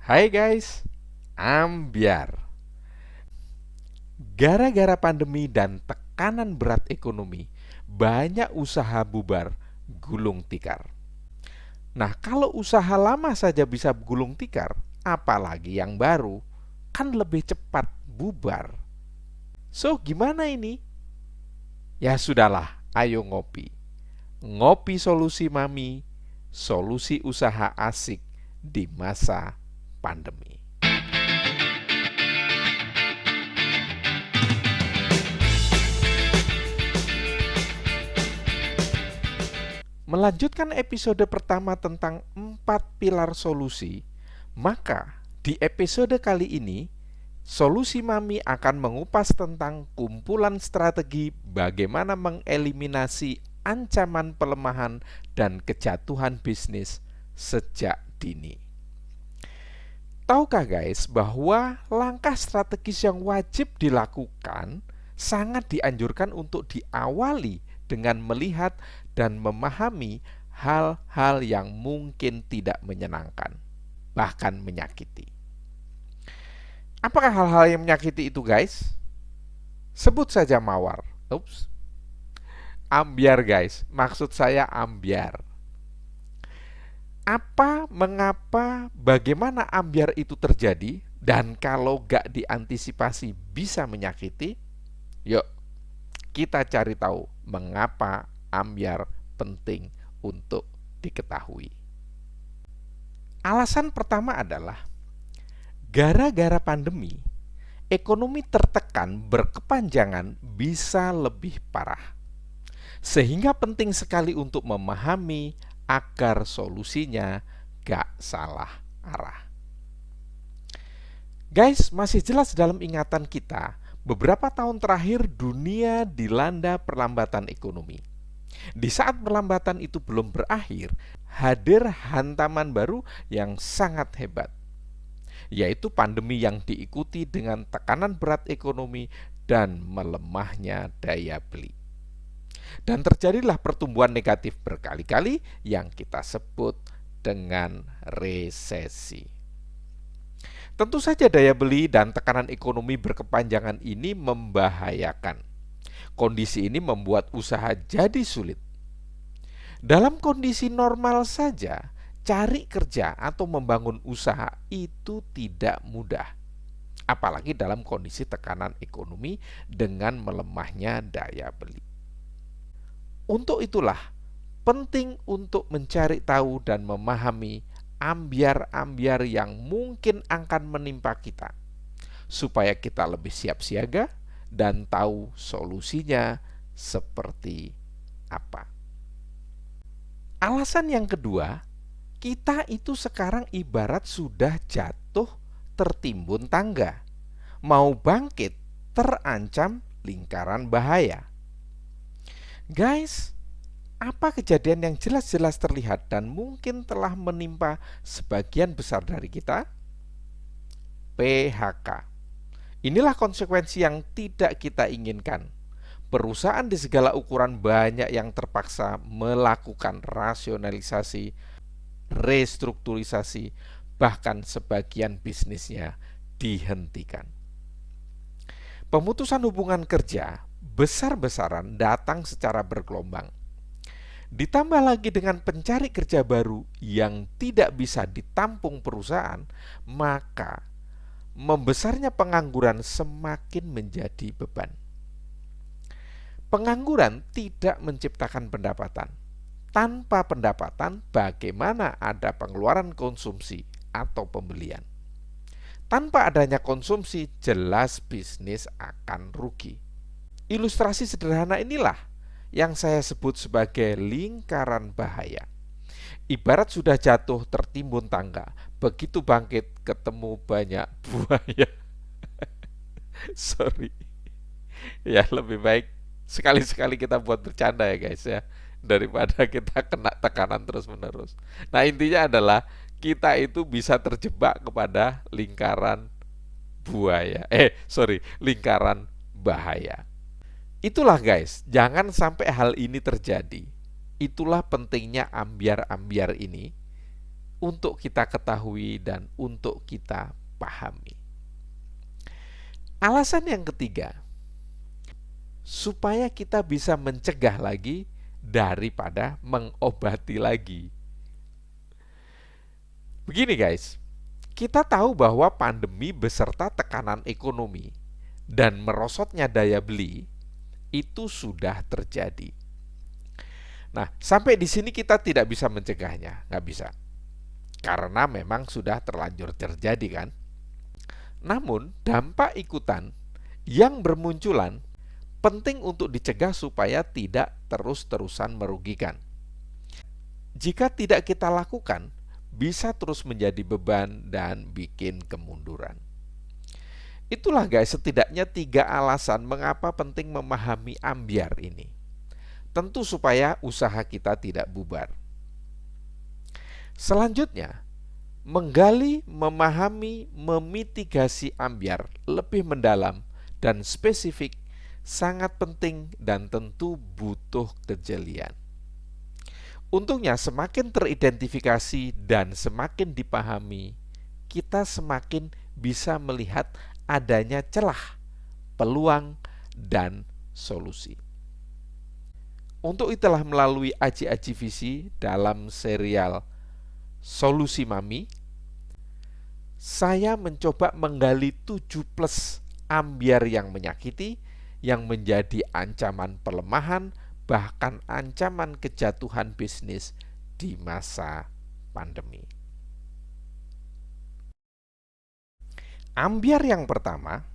Hai guys, ambyar. Gara-gara pandemi dan tekanan berat ekonomi, banyak usaha bubar gulung tikar. Nah, kalau usaha lama saja bisa gulung tikar, apalagi yang baru, kan lebih cepat bubar. So, gimana ini? Ya sudahlah, ayo ngopi. Ngopi solusi mami, solusi usaha asik di masa pandemi. Melanjutkan episode pertama tentang 4 pilar solusi, maka di episode kali ini, Solusi Mami akan mengupas tentang kumpulan strategi bagaimana mengeliminasi ancaman pelemahan dan kejatuhan bisnis sejak dini. Tahukah guys bahwa langkah strategis yang wajib dilakukan sangat dianjurkan untuk diawali dengan melihat dan memahami hal-hal yang mungkin tidak menyenangkan, bahkan menyakiti. Apakah hal-hal yang menyakiti itu guys? Sebut saja mawar. Ups. Ambyar guys, maksud saya ambyar. Apa, mengapa, bagaimana ambyar itu terjadi, dan kalau gak diantisipasi bisa menyakiti? Yuk, kita cari tahu mengapa ambyar penting untuk diketahui. Alasan pertama adalah gara-gara pandemi, ekonomi tertekan berkepanjangan bisa lebih parah. Sehingga penting sekali untuk memahami agar solusinya gak salah arah. Guys, masih jelas dalam ingatan kita, beberapa tahun terakhir dunia dilanda perlambatan ekonomi. Di saat perlambatan itu belum berakhir, hadir hantaman baru yang sangat hebat, yaitu pandemi yang diikuti dengan tekanan berat ekonomi dan melemahnya daya beli. Dan terjadilah pertumbuhan negatif berkali-kali yang kita sebut dengan resesi. Tentu saja daya beli dan tekanan ekonomi berkepanjangan ini membahayakan. Kondisi ini membuat usaha jadi sulit. Dalam kondisi normal saja, cari kerja atau membangun usaha itu tidak mudah. Apalagi dalam kondisi tekanan ekonomi dengan melemahnya daya beli. Untuk itulah, penting untuk mencari tahu dan memahami ambyar-ambyar yang mungkin akan menimpa kita, supaya kita lebih siap siaga dan tahu solusinya seperti apa. Alasan yang kedua, kita itu sekarang ibarat sudah jatuh tertimbun tangga. Mau bangkit, terancam lingkaran bahaya. Guys, apa kejadian yang jelas-jelas terlihat dan mungkin telah menimpa sebagian besar dari kita? PHK. Inilah konsekuensi yang tidak kita inginkan. Perusahaan di segala ukuran banyak yang terpaksa melakukan rasionalisasi, restrukturisasi, bahkan sebagian bisnisnya dihentikan. Pemutusan hubungan kerja besar-besaran datang secara bergelombang. Ditambah lagi dengan pencari kerja baru yang tidak bisa ditampung perusahaan, maka membesarnya pengangguran semakin menjadi beban. Pengangguran tidak menciptakan pendapatan. Tanpa pendapatan, bagaimana ada pengeluaran konsumsi atau pembelian? Tanpa adanya konsumsi, jelas bisnis akan rugi. Ilustrasi sederhana inilah yang saya sebut sebagai lingkaran bahaya. Ibarat sudah jatuh tertimbun tangga, begitu bangkit ketemu banyak buaya. Sorry. Ya lebih baik sekali-sekali kita buat bercanda ya guys ya, daripada kita kena tekanan terus-menerus. Nah intinya adalah kita itu bisa terjebak kepada lingkaran buaya. Lingkaran bahaya. Itulah guys, jangan sampai hal ini terjadi. Itulah pentingnya ambyar-ambyar ini untuk kita ketahui dan untuk kita pahami. Alasan yang ketiga, supaya kita bisa mencegah lagi daripada mengobati lagi. Begini guys, kita tahu bahwa pandemi beserta tekanan ekonomi dan merosotnya daya beli itu sudah terjadi. Nah, sampai di sini kita tidak bisa mencegahnya, nggak bisa. Karena memang sudah terlanjur terjadi kan. Namun, dampak ikutan yang bermunculan penting untuk dicegah supaya tidak terus-terusan merugikan. Jika tidak kita lakukan, bisa terus menjadi beban dan bikin kemunduran. Itulah guys, setidaknya 3 alasan mengapa penting memahami ambyar ini. Tentu supaya usaha kita tidak bubar. Selanjutnya, menggali, memahami, memitigasi ambyar lebih mendalam dan spesifik sangat penting dan tentu butuh kejelian. Untungnya semakin teridentifikasi dan semakin dipahami, kita semakin bisa melihat adanya celah, peluang, dan solusi. Untuk itulah melalui Aji-Aji Visi dalam serial Solusi Mami, saya mencoba menggali 7+ ambyar yang menyakiti, yang menjadi ancaman pelemahan, bahkan ancaman kejatuhan bisnis di masa pandemi. Ambyar yang pertama,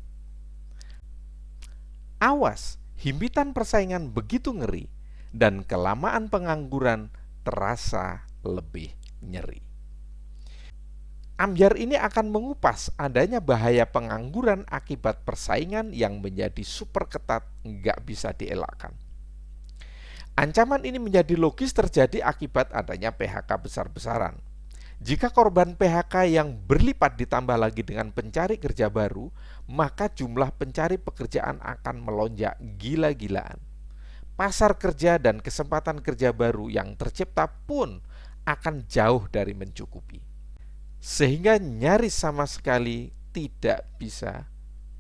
awas, himpitan persaingan begitu ngeri dan kelamaan pengangguran terasa lebih nyeri. Ambyar ini akan mengupas adanya bahaya pengangguran akibat persaingan yang menjadi super ketat, nggak bisa dielakkan. Ancaman ini menjadi logis terjadi akibat adanya PHK besar-besaran. Jika korban PHK yang berlipat ditambah lagi dengan pencari kerja baru, maka jumlah pencari pekerjaan akan melonjak gila-gilaan. Pasar kerja dan kesempatan kerja baru yang tercipta pun akan jauh dari mencukupi. Sehingga nyaris sama sekali tidak bisa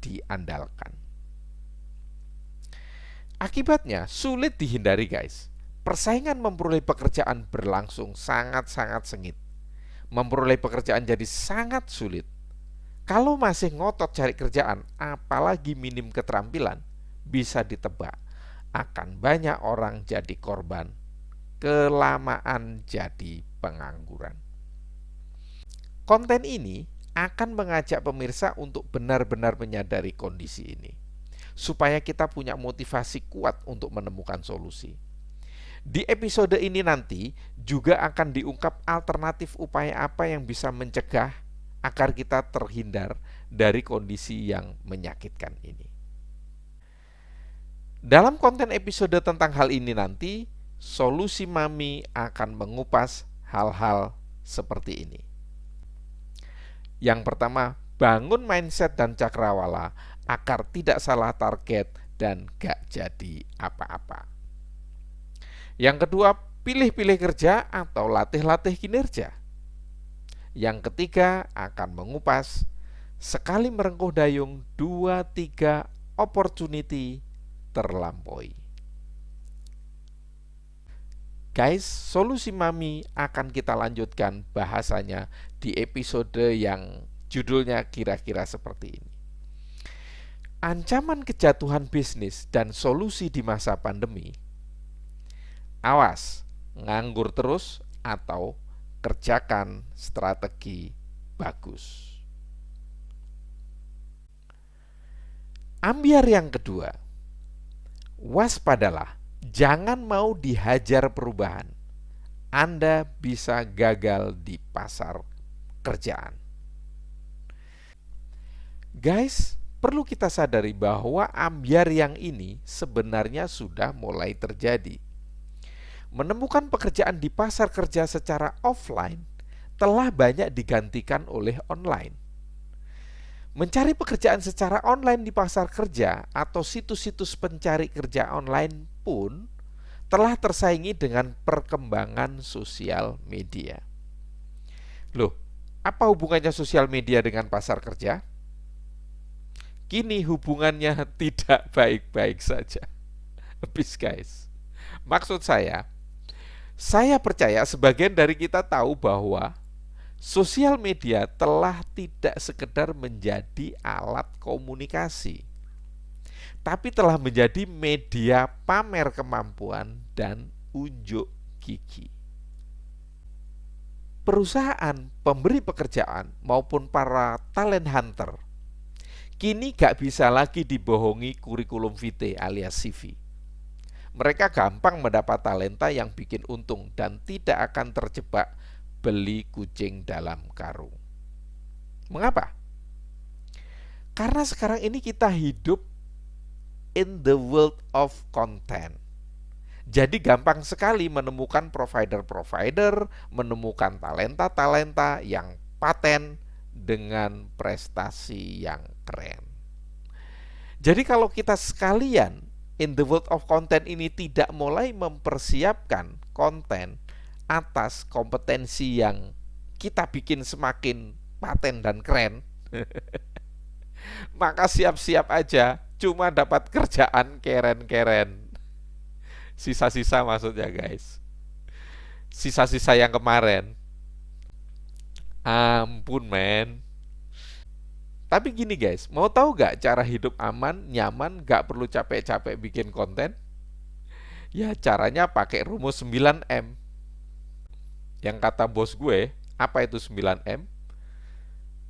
diandalkan. Akibatnya sulit dihindari guys. Persaingan memperoleh pekerjaan berlangsung sangat-sangat sengit. Memperoleh pekerjaan jadi sangat sulit. Kalau masih ngotot cari kerjaan, apalagi minim keterampilan, bisa ditebak akan banyak orang jadi korban, kelamaan jadi pengangguran. Konten ini akan mengajak pemirsa untuk benar-benar menyadari kondisi ini, supaya kita punya motivasi kuat untuk menemukan solusi. Di episode ini nanti juga akan diungkap alternatif upaya apa yang bisa mencegah agar kita terhindar dari kondisi yang menyakitkan ini. Dalam konten episode tentang hal ini nanti, Solusi Mami akan mengupas hal-hal seperti ini. Yang pertama, bangun mindset dan cakrawala agar tidak salah target dan gak jadi apa-apa. Yang kedua, pilih-pilih kerja atau latih-latih kinerja. Yang ketiga, akan mengupas sekali merengkuh dayung 2-3 opportunity terlampaui. Guys, Solusi Mami akan kita lanjutkan bahasanya di episode yang judulnya kira-kira seperti ini. Ancaman kejatuhan bisnis dan solusi di masa pandemi. Awas, nganggur terus atau kerjakan strategi bagus. Ambyar yang kedua, waspadalah. Jangan mau dihajar perubahan. Anda bisa gagal di pasar kerjaan. Guys, perlu kita sadari bahwa ambyar yang ini sebenarnya sudah mulai terjadi. Menemukan pekerjaan di pasar kerja secara offline telah banyak digantikan oleh online. Mencari pekerjaan secara online di pasar kerja atau situs-situs pencari kerja online pun telah tersaingi dengan perkembangan sosial media. Loh, apa hubungannya sosial media dengan pasar kerja? Kini hubungannya tidak baik-baik saja. Habis guys. Maksud saya percaya sebagian dari kita tahu bahwa sosial media telah tidak sekedar menjadi alat komunikasi, tapi telah menjadi media pamer kemampuan dan unjuk gigi. Perusahaan, pemberi pekerjaan, maupun para talent hunter kini gak bisa lagi dibohongi kurikulum vitae alias CV. Mereka gampang mendapat talenta yang bikin untung dan tidak akan terjebak beli kucing dalam karung. Mengapa? Karena sekarang ini kita hidup in the world of content. Jadi gampang sekali menemukan provider-provider, menemukan talenta-talenta yang paten dengan prestasi yang keren. Jadi kalau kita sekalian in the world of content ini tidak mulai mempersiapkan konten atas kompetensi yang kita bikin semakin paten dan keren, maka siap-siap aja cuma dapat kerjaan keren-keren. Sisa-sisa maksudnya guys. Sisa-sisa yang kemarin. Ampun men. Tapi gini guys, mau tahu gak cara hidup aman, nyaman, gak perlu capek-capek bikin konten? Ya caranya pakai rumus 9M. Yang kata bos gue, apa itu 9M?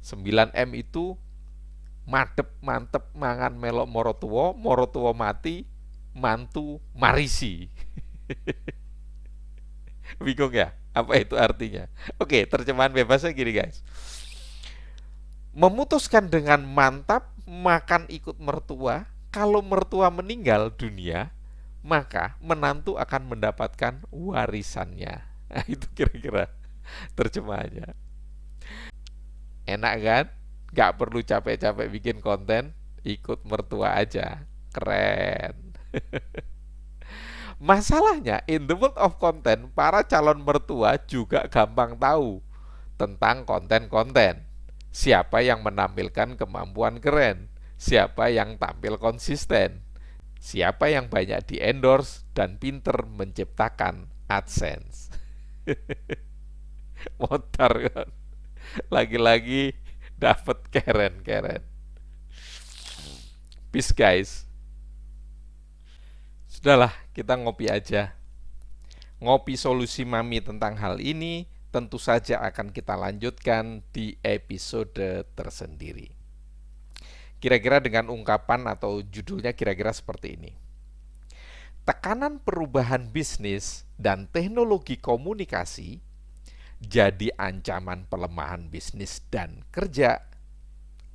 9M itu madep, mantep, mangan, melok, morotuwo mati, mantu, marisi. Bingung ya? Apa itu artinya? Oke, terjemahan bebasnya gini guys. Memutuskan dengan mantap, makan ikut mertua. Kalau mertua meninggal dunia, maka menantu akan mendapatkan warisannya. Nah, itu kira-kira terjemahannya. Enak kan? Gak perlu capek-capek bikin konten, ikut mertua aja. Keren. Masalahnya, in the world of content, para calon mertua juga gampang tahu tentang konten-konten. Siapa yang menampilkan kemampuan keren, siapa yang tampil konsisten, siapa yang banyak di-endorse dan pinter menciptakan AdSense. Motor kan. Lagi-lagi dapat keren-keren. Peace guys. Sudahlah, kita ngopi aja. Ngopi solusi Mami tentang hal ini tentu saja akan kita lanjutkan di episode tersendiri. Kira-kira dengan ungkapan atau judulnya kira-kira seperti ini. Tekanan perubahan bisnis dan teknologi komunikasi jadi ancaman pelemahan bisnis dan kerja,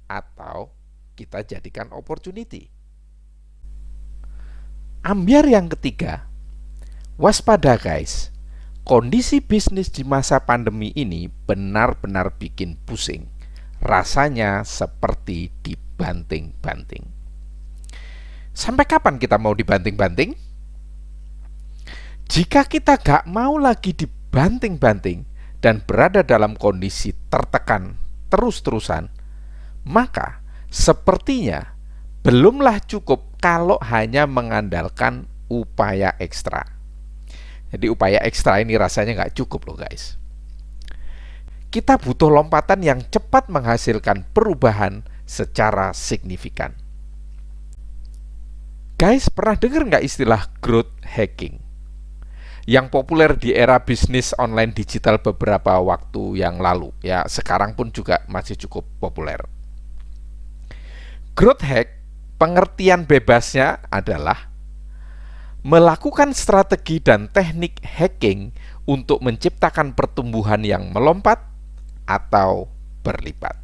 atau kita jadikan opportunity. Ambiar yang ketiga, waspada guys. Kondisi bisnis di masa pandemi ini benar-benar bikin pusing. Rasanya seperti dibanting-banting. Sampai kapan kita mau dibanting-banting? Jika kita gak mau lagi dibanting-banting dan berada dalam kondisi tertekan terus-terusan, maka sepertinya belumlah cukup kalau hanya mengandalkan upaya ekstra. Jadi upaya ekstra ini rasanya nggak cukup loh guys. Kita butuh lompatan yang cepat menghasilkan perubahan secara signifikan. Guys, pernah dengar nggak istilah growth hacking? Yang populer di era bisnis online digital beberapa waktu yang lalu. Ya, sekarang pun juga masih cukup populer. Growth hack, pengertian bebasnya adalah melakukan strategi dan teknik hacking untuk menciptakan pertumbuhan yang melompat atau berlipat.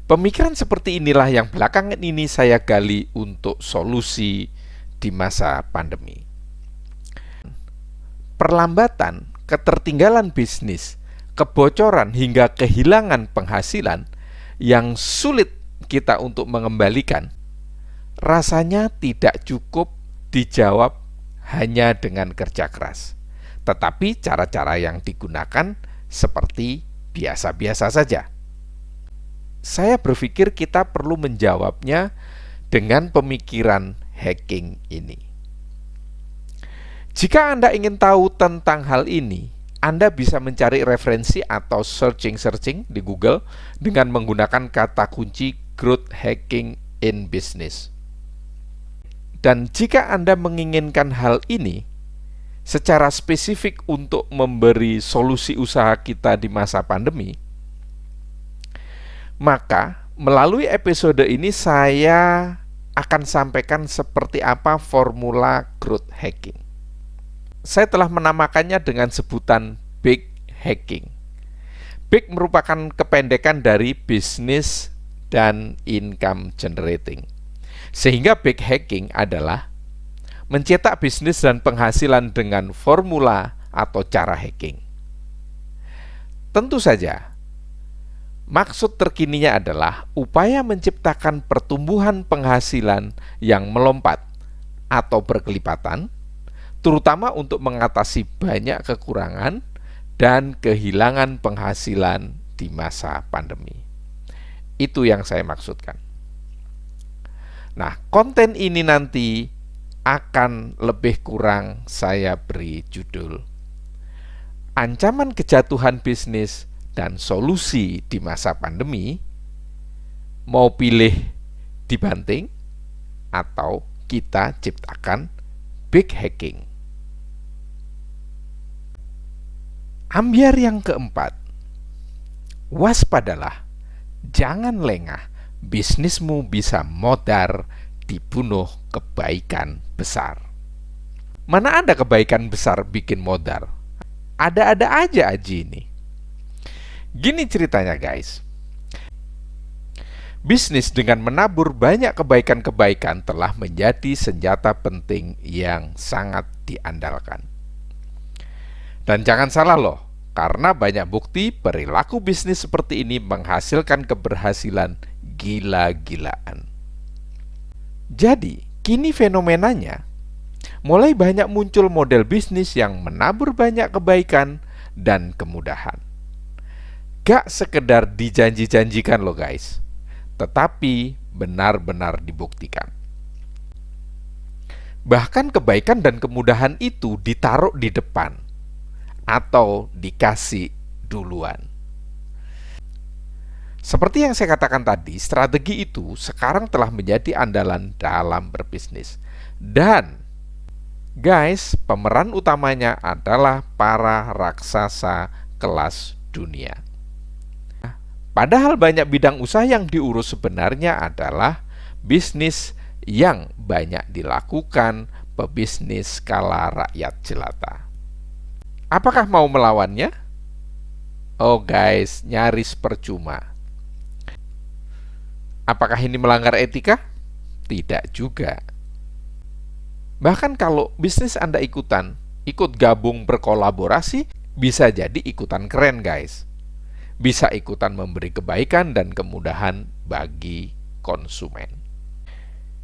Pemikiran seperti inilah yang belakangan ini saya gali untuk solusi di masa pandemi. Perlambatan, ketertinggalan bisnis, kebocoran hingga kehilangan penghasilan yang sulit kita untuk mengembalikan, rasanya tidak cukup dijawab hanya dengan kerja keras. Tetapi cara-cara yang digunakan seperti biasa-biasa saja? Saya berpikir kita perlu menjawabnya dengan pemikiran hacking ini. Jika Anda ingin tahu tentang hal ini, Anda bisa mencari referensi atau searching di Google dengan menggunakan kata kunci growth hacking in business. Dan jika Anda menginginkan hal ini secara spesifik untuk memberi solusi usaha kita di masa pandemi, maka melalui episode ini saya akan sampaikan seperti apa formula growth hacking. Saya telah menamakannya dengan sebutan big hacking. Big merupakan kependekan dari business dan income generating. Sehingga big hacking adalah mencetak bisnis dan penghasilan dengan formula atau cara hacking. Tentu saja, maksud terkininya adalah upaya menciptakan pertumbuhan penghasilan yang melompat atau berkelipatan, terutama untuk mengatasi banyak kekurangan dan kehilangan penghasilan di masa pandemi. Itu yang saya maksudkan. Nah, konten ini nanti akan lebih kurang saya beri judul Ancaman Kejatuhan Bisnis dan Solusi di Masa Pandemi. Mau pilih dibanting atau kita ciptakan big hacking. Ambyar yang keempat, waspadalah, jangan lengah, bisnismu bisa modar dibunuh kebaikan besar. Mana ada kebaikan besar bikin modar? Ada-ada aja Aji ini. Gini ceritanya guys. Bisnis dengan menabur banyak kebaikan-kebaikan telah menjadi senjata penting yang sangat diandalkan. Dan jangan salah loh, karena banyak bukti perilaku bisnis seperti ini menghasilkan keberhasilan gila-gilaan. Jadi, kini fenomenanya, mulai banyak muncul model bisnis yang menabur banyak kebaikan dan kemudahan. Gak sekedar dijanji-janjikan loh guys, tetapi benar-benar dibuktikan. Bahkan kebaikan dan kemudahan itu ditaruh di depan atau dikasih duluan. Seperti yang saya katakan tadi, strategi itu sekarang telah menjadi andalan dalam berbisnis. Dan guys, pemeran utamanya adalah para raksasa kelas dunia. Padahal banyak bidang usaha yang diurus sebenarnya adalah bisnis yang banyak dilakukan pebisnis skala rakyat jelata. Apakah mau melawannya? Oh guys, nyaris percuma. Apakah ini melanggar etika? Tidak juga. Bahkan kalau bisnis Anda ikut gabung berkolaborasi, bisa jadi ikutan keren guys. Bisa ikutan memberi kebaikan dan kemudahan bagi konsumen.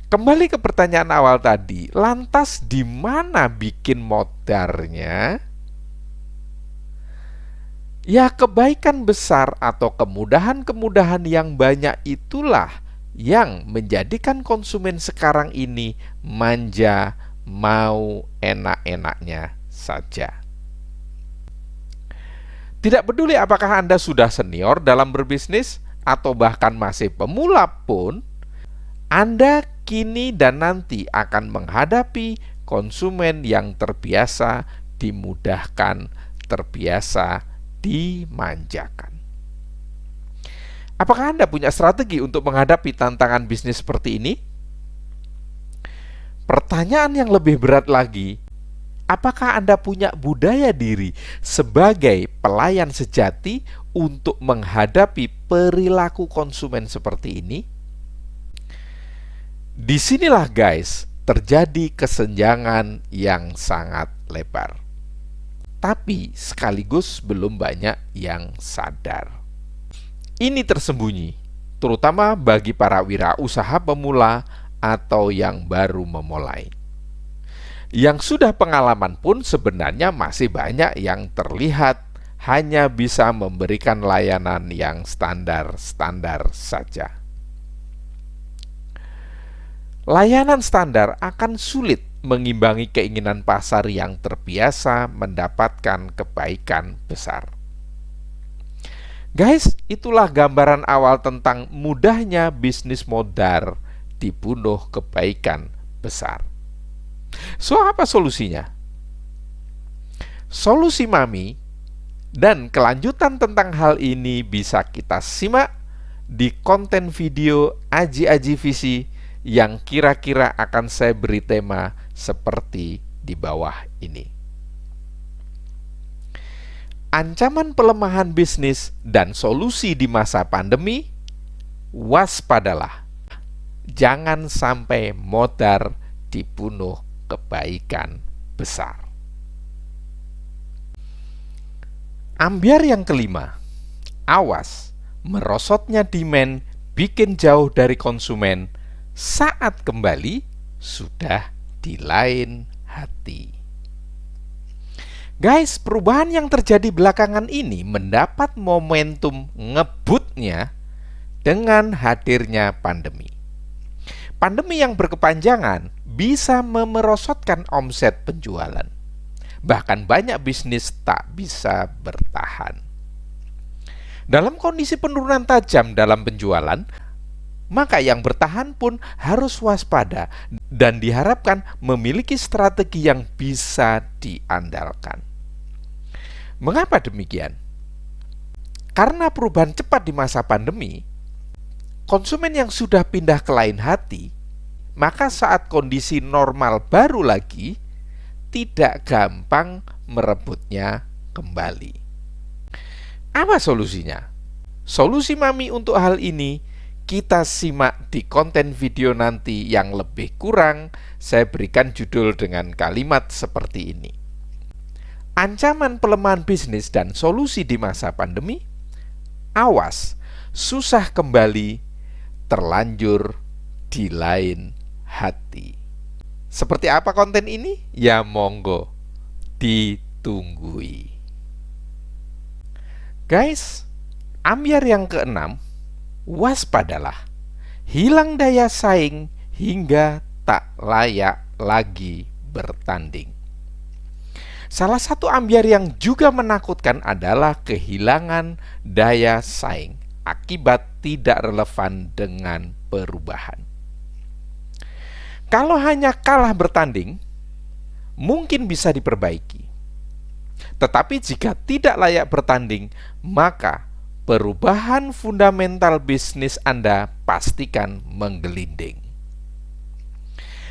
Kembali ke pertanyaan awal tadi, lantas di mana bikin modarnya? Ya, kebaikan besar atau kemudahan-kemudahan yang banyak itulah yang menjadikan konsumen sekarang ini manja, mau enak-enaknya saja. Tidak peduli apakah Anda sudah senior dalam berbisnis atau bahkan masih pemula pun, Anda kini dan nanti akan menghadapi konsumen yang terbiasa dimudahkan, terbiasa dimanjakan. Apakah Anda punya strategi untuk menghadapi tantangan bisnis seperti ini? Pertanyaan yang lebih berat lagi, apakah Anda punya budaya diri sebagai pelayan sejati untuk menghadapi perilaku konsumen seperti ini? Disinilah guys, terjadi kesenjangan yang sangat lebar. Tapi sekaligus belum banyak yang sadar. Ini tersembunyi, terutama bagi para wirausaha pemula atau yang baru memulai. Yang sudah pengalaman pun sebenarnya masih banyak yang terlihat hanya bisa memberikan layanan yang standar-standar saja. Layanan standar akan sulit mengimbangi keinginan pasar yang terbiasa mendapatkan kebaikan besar. Guys, itulah gambaran awal tentang mudahnya bisnis modal dibunuh kebaikan besar. So, apa solusinya? Solusi Mami dan kelanjutan tentang hal ini bisa kita simak di konten video Aji-Aji Visi yang kira-kira akan saya beri tema seperti di bawah ini. Ancaman pelemahan bisnis dan solusi di masa pandemi, waspadalah. Jangan sampai modal dibunuh kebaikan besar. Ambiar yang kelima, awas, merosotnya demand bikin jauh dari konsumen saat kembali sudah di lain hati. Guys, perubahan yang terjadi belakangan ini mendapat momentum ngebutnya dengan hadirnya pandemi. Pandemi yang berkepanjangan bisa memerosotkan omset penjualan. Bahkan banyak bisnis tak bisa bertahan. Dalam kondisi penurunan tajam dalam penjualan, maka yang bertahan pun harus waspada dan diharapkan memiliki strategi yang bisa diandalkan. Mengapa demikian? Karena perubahan cepat di masa pandemi, konsumen yang sudah pindah ke lain hati, maka saat kondisi normal baru lagi, tidak gampang merebutnya kembali. Apa solusinya? Solusi Mami untuk hal ini kita simak di konten video nanti yang lebih kurang saya berikan judul dengan kalimat seperti ini. Ancaman pelemahan bisnis dan solusi di masa pandemi, awas, susah kembali, terlanjur di lain hati. Seperti apa konten ini? Ya monggo, ditunggui. Guys, ambiar yang keenam, waspadalah, hilang daya saing hingga tak layak lagi bertanding. Salah satu ambiar yang juga menakutkan adalah kehilangan daya saing akibat tidak relevan dengan perubahan. Kalau hanya kalah bertanding, mungkin bisa diperbaiki. Tetapi jika tidak layak bertanding, maka perubahan fundamental bisnis Anda pastikan menggelinding.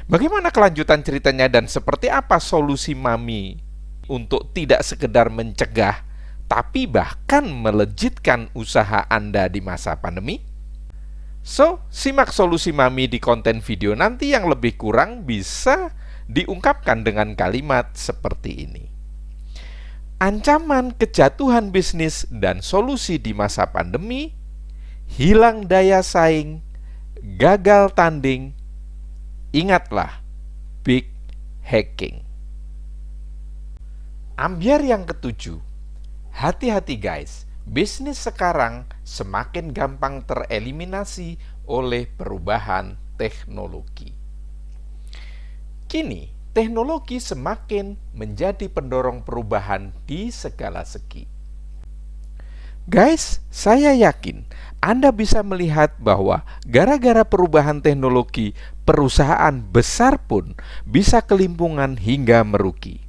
Bagaimana kelanjutan ceritanya dan seperti apa solusi Mami untuk tidak sekedar mencegah, tapi bahkan melejitkan usaha Anda di masa pandemi? So, simak solusi Mami di konten video nanti yang lebih kurang bisa diungkapkan dengan kalimat seperti ini. Ancaman kejatuhan bisnis dan solusi di masa pandemi, hilang daya saing, gagal tanding, ingatlah, big hacking. Ambiar yang ketujuh, hati-hati guys, bisnis sekarang semakin gampang tereliminasi oleh perubahan teknologi. Kini, teknologi semakin menjadi pendorong perubahan di segala segi. Guys, saya yakin Anda bisa melihat bahwa gara-gara perubahan teknologi, perusahaan besar pun bisa kelimpungan hingga merugi.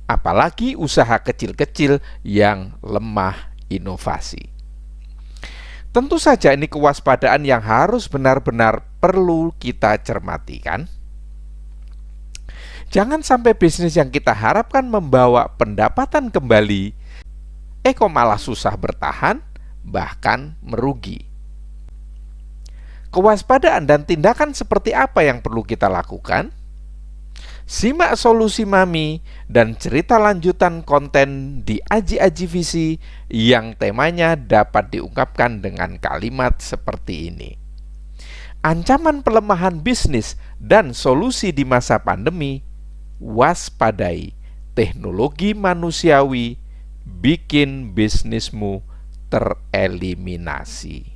Apalagi usaha kecil-kecil yang lemah inovasi. Tentu saja ini kewaspadaan yang harus benar-benar perlu kita cermati, kan? Jangan sampai bisnis yang kita harapkan membawa pendapatan kembali, kok malah susah bertahan, bahkan merugi. Kewaspadaan dan tindakan seperti apa yang perlu kita lakukan? Simak solusi Mami dan cerita lanjutan konten di Aji-Aji Visi yang temanya dapat diungkapkan dengan kalimat seperti ini. Ancaman pelemahan bisnis dan solusi di masa pandemi, waspadai, teknologi manusiawi bikin bisnismu tereliminasi.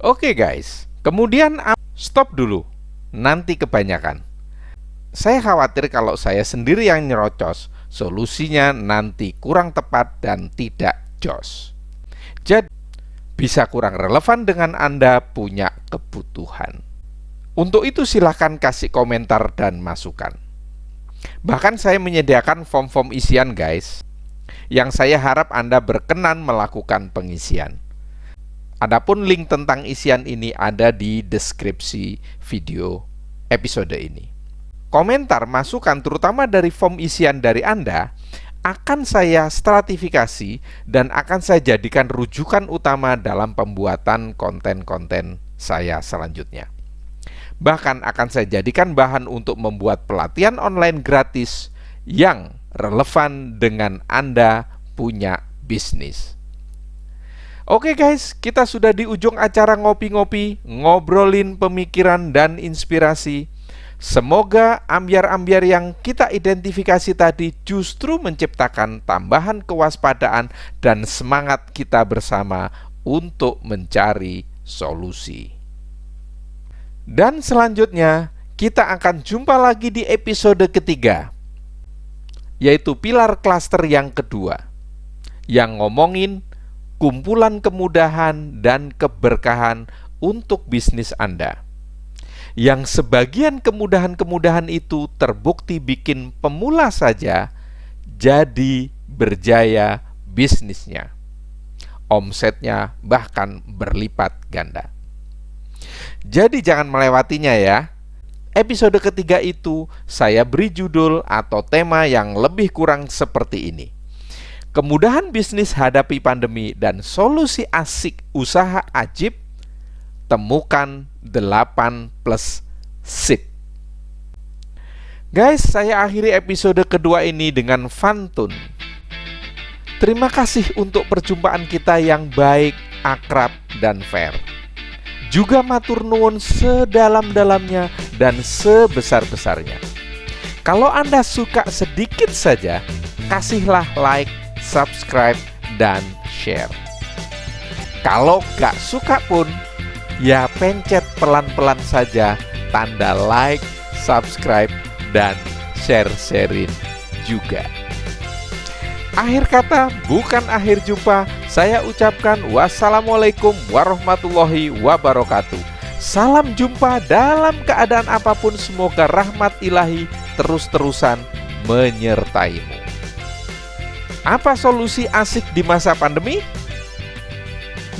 Oke guys, kemudian stop dulu, nanti kebanyakan. Saya khawatir kalau saya sendiri yang nyerocos, solusinya nanti kurang tepat dan tidak jos. Jadi, bisa kurang relevan dengan Anda punya kebutuhan. Untuk itu silahkan kasih komentar dan masukan. Bahkan saya menyediakan form-form isian guys, yang saya harap Anda berkenan melakukan pengisian. Adapun link tentang isian ini ada di deskripsi video episode ini. Komentar, masukan terutama dari form isian dari Anda akan saya stratifikasi dan akan saya jadikan rujukan utama dalam pembuatan konten-konten saya selanjutnya. Bahkan akan saya jadikan bahan untuk membuat pelatihan online gratis yang relevan dengan Anda punya bisnis. Oke guys, kita sudah di ujung acara ngopi-ngopi, ngobrolin pemikiran dan inspirasi. Semoga ambiar-ambiar yang kita identifikasi tadi justru menciptakan tambahan kewaspadaan dan semangat kita bersama untuk mencari solusi. Dan selanjutnya, kita akan jumpa lagi di episode ketiga, yaitu pilar klaster yang kedua, yang ngomongin kumpulan kemudahan dan keberkahan untuk bisnis Anda. Yang sebagian kemudahan-kemudahan itu terbukti bikin pemula saja jadi berjaya bisnisnya. Omsetnya bahkan berlipat ganda. Jadi jangan melewatinya ya. Episode ketiga itu saya beri judul atau tema yang lebih kurang seperti ini: Kemudahan bisnis hadapi pandemi dan solusi asik usaha ajib, temukan 8 plus sip. Guys, saya akhiri episode kedua ini dengan pantun. Terima kasih untuk perjumpaan kita yang baik, akrab, dan fair. Juga matur nuwun sedalam-dalamnya dan sebesar-besarnya. Kalau Anda suka sedikit saja, kasihlah like, subscribe, dan share. Kalau gak suka pun, ya pencet pelan-pelan saja tanda like, subscribe, dan share-sharein juga. Akhir kata, bukan akhir jumpa. Saya ucapkan wassalamualaikum warahmatullahi wabarakatuh. Salam jumpa dalam keadaan apapun. Semoga rahmat ilahi terus-terusan menyertaimu. Apa solusi asik di masa pandemi?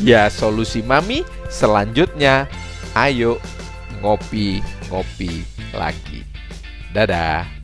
Ya, solusi Mami selanjutnya. Ayo ngopi-ngopi lagi. Dadah.